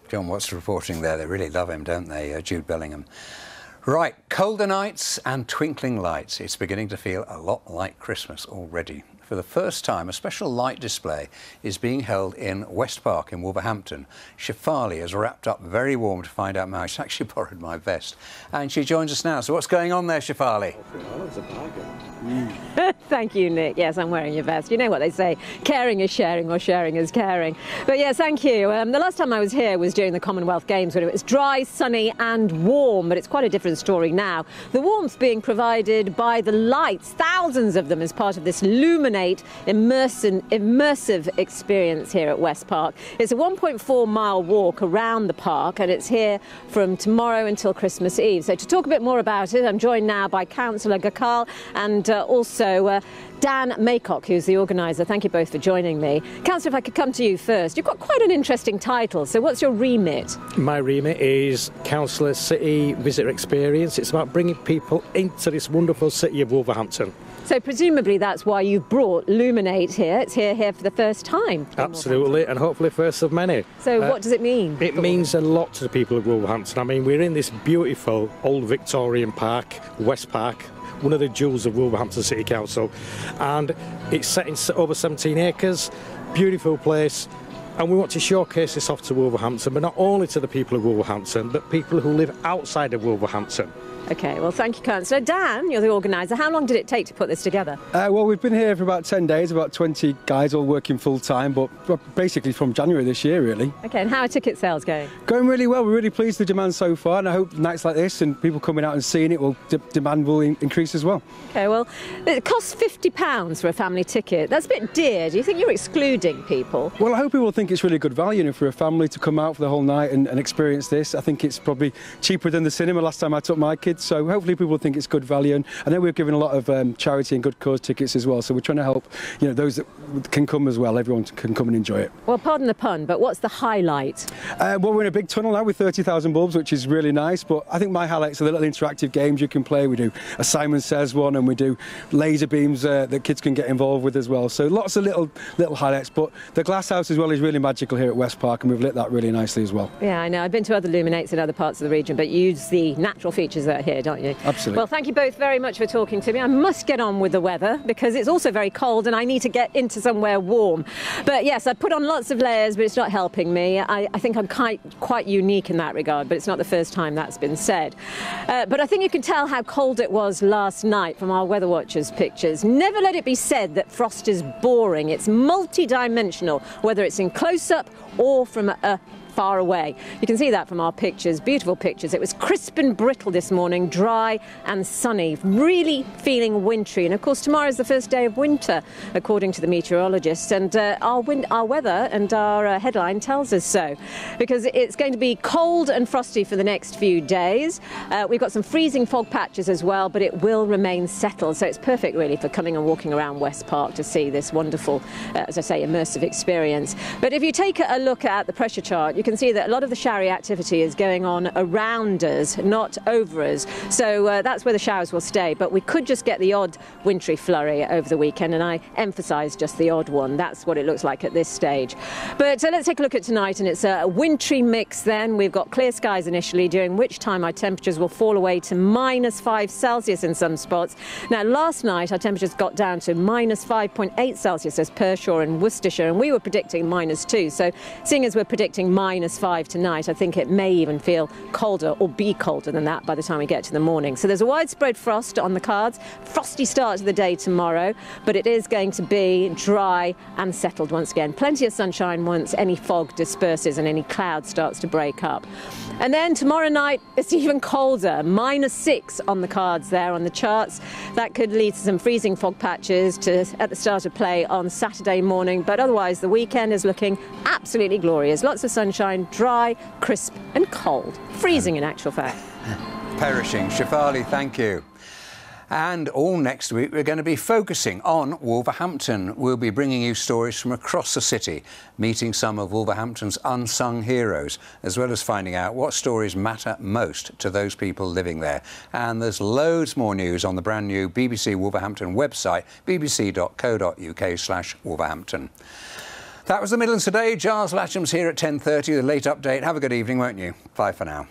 John Watts reporting there. They really love him, don't they, Jude Bellingham? Right, colder nights and twinkling lights. It's beginning to feel a lot like Christmas already. For the first time, a special light display is being held in West Park in Wolverhampton. Shefali is wrapped up very warm to find out more. She's actually borrowed my vest. And she joins us now. So what's going on there, Shefali? Thank you, Nick. Yes, I'm wearing your vest. You know what they say, caring is sharing or sharing is caring. But yes, thank you. The last time I was here was during the Commonwealth Games when it was dry, sunny and warm, but it's quite a different story now. The warmth being provided by the lights, thousands of them as part of this Luminate immersive experience here at West Park. It's a 1.4-mile walk around the park and it's here from tomorrow until Christmas Eve. So to talk a bit more about it, I'm joined now by Councillor Gakal and also Dan Maycock, who's the organiser. Thank you both for joining me. Councillor, if I could come to you first. You've got quite an interesting title, so what's your remit? My remit is Councillor City Visitor Experience. It's about bringing people into this wonderful city of Wolverhampton. So presumably that's why you've brought Luminate here. It's here for the first time. Absolutely, and hopefully first of many. So what does it mean? It means a lot to the people of Wolverhampton. I mean, we're in this beautiful old Victorian park, West Park, one of the jewels of Wolverhampton City Council, and it's set in over 17 acres, beautiful place, and we want to showcase this off to Wolverhampton, but not only to the people of Wolverhampton, but people who live outside of Wolverhampton. OK, well, thank you, Councillor. Dan, you're the organiser. How long did it take to put this together? Well, we've been here for about 10 days, about 20 guys all working full-time, but basically from January this year, really. OK, and how are ticket sales going? Going really well. We're really pleased with the demand so far, and I hope nights like this and people coming out and seeing it, demand will increase as well. OK, well, it costs £50 for a family ticket. That's a bit dear. Do you think you're excluding people? Well, I hope people think it's really good value, for a family to come out for the whole night and experience this. I think it's probably cheaper than the cinema last time I took my kids. So hopefully people think it's good value, and I know we're giving a lot of charity and good cause tickets as well, so we're trying to help those that can come as well. Everyone can come and enjoy it. Well, pardon the pun, but what's the highlight? Well, we're in a big tunnel now with 30,000 bulbs, which is really nice, but I think my highlights are the little interactive games you can play. We do a Simon Says one, and we do laser beams that kids can get involved with as well, so lots of little highlights. But the glass house as well is really magical here at West Park, and we've lit that really nicely as well. Yeah, I know. I've been to other Luminates in other parts of the region, but you use the natural features that are here, don't you? Absolutely. Well, thank you both very much for talking to me. I must get on with the weather because it's also very cold and I need to get into somewhere warm. But yes, I put on lots of layers, but it's not helping me. I think I'm quite unique in that regard, but it's not the first time that's been said. But I think you can tell how cold it was last night from our Weather Watchers pictures. Never let it be said that frost is boring. It's multi-dimensional, whether it's in close-up or from a far away. You can see that from our pictures, beautiful pictures. It was crisp and brittle this morning, dry and sunny, really feeling wintry. And of course tomorrow is the first day of winter, according to the meteorologists, and our weather and our headline tells us so, because it's going to be cold and frosty for the next few days. We've got some freezing fog patches as well, but it will remain settled, so it's perfect really for coming and walking around West Park to see this wonderful, as I say, immersive experience. But if you take a look at the pressure chart, you can see that a lot of the showery activity is going on around us, not over us. So that's where the showers will stay. But we could just get the odd wintry flurry over the weekend, and I emphasise just the odd one. That's what it looks like at this stage. But let's take a look at tonight, and it's a wintry mix then. We've got clear skies initially, during which time our temperatures will fall away to -5 in some spots. Now, last night our temperatures got down to -5.8 Celsius as Pershore and Worcestershire, and we were predicting -2. So seeing as we're predicting -5 tonight, I think it may even feel colder or be colder than that by the time we get to the morning. So there's a widespread frost on the cards, frosty start to the day tomorrow, but it is going to be dry and settled once again. Plenty of sunshine once any fog disperses and any cloud starts to break up. And then tomorrow night it's even colder, -6 on the cards there on the charts. That could lead to some freezing fog patches at the start of play on Saturday morning, but otherwise the weekend is looking absolutely glorious. Lots of sunshine, dry, crisp and cold. Freezing in actual fact. Perishing. Shefali, thank you. And all next week we're going to be focusing on Wolverhampton. We'll be bringing you stories from across the city, meeting some of Wolverhampton's unsung heroes, as well as finding out what stories matter most to those people living there. And there's loads more news on the brand new BBC Wolverhampton website, bbc.co.uk/Wolverhampton. That was the Midlands Today. Giles Latham's here at 10:30, the late update. Have a good evening, won't you? Bye for now.